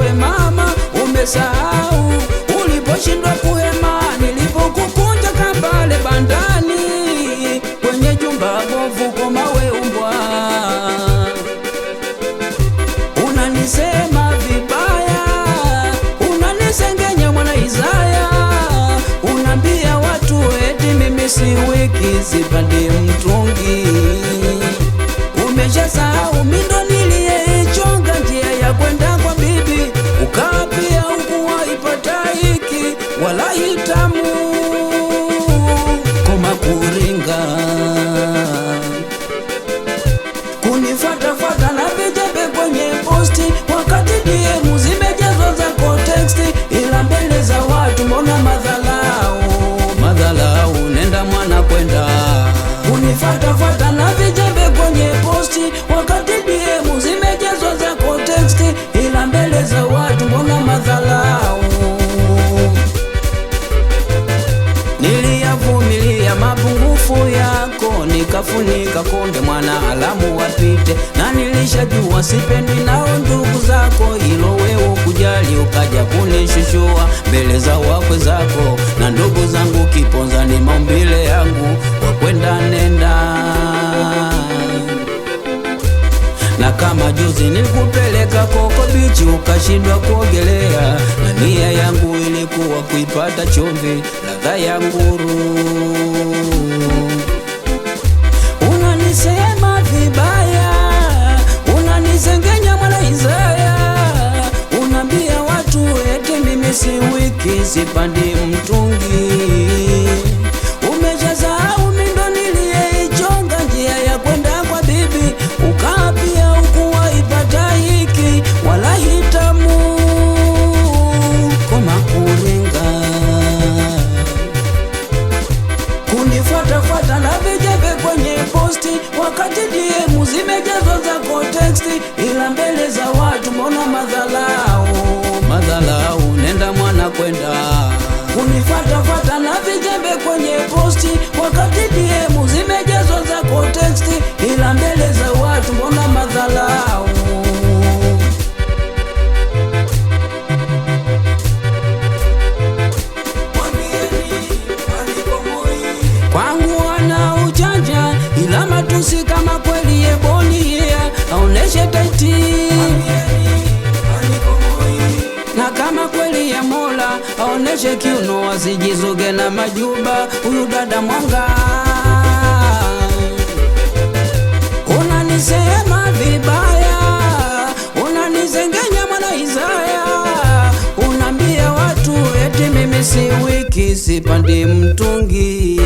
we mama umesahau uliposhindwa kuhema nilipokukunja kambale bandani kwenye jumba bovu koma we umbwa. Unanisema vibaya, unanisengenya mwana Isaya, unambia watu eti mimi si wiki sipandi mtungi. Umeshasahau mindo niliyeichonga njia ya kwenda kwa bibi, ukapia ukuwa ipata hiki wala hitamu koma kuringa kunifatafata na vijembe kwenye posti wakati DM zimejazwa zako teksti, ila mbele za watu mbona madhalau nenda mwana kwenda. Kunifatafata na vijembe kwenye posti wakati DM zimejazwa zako teksti, ila mbele za watu mbona madhalau. Niliyavumilia mapungufu yako nikafunika konde mwana alamu wapite, na nilishajua sipendi nao ndugu zako, ilo wewe kujali ukaja kunishushua mbele za wakwe zako na ndugu zangu. Kiponza ni maumbile yangu wakwenda nenda, na kama juzi nilikupeleka Koko Beach ukashindwa kuogelea, na nia yangu ilikuwa kuipata chumvi ladha ya nguru. Unanisema vibaya, unanisengenya mwana Isaya, unambia watu eti mimi si wiki sipandi mtungi. Umeshasahau mindo niliyeichonga njia ya kwenda kwa bibi, ukapia ukuwa ipata hiki wala hitamu koma kuringa kunifuatafuata na vijembe kwenye posti wakati DM zimejazwa zako teksti, ila mbele za watu mbona madhalau nenda mwana kwenda. Kunifuatafuata na vijembe kwenye posti wakati DM zimejazwa zako teksti, ila mbele za watu mbona madhalau. Kwangu wana ujanja ila matusi kama kweli yeboni aoneshe taiti, na kama kweli ya Mola aoneshe kiuno asijizuge na majuba huyu dada mwanga. Unanisema vibaya, unanisengenya mwana Isaya, unambia watu eti mimi si wiki sipandi mtungi.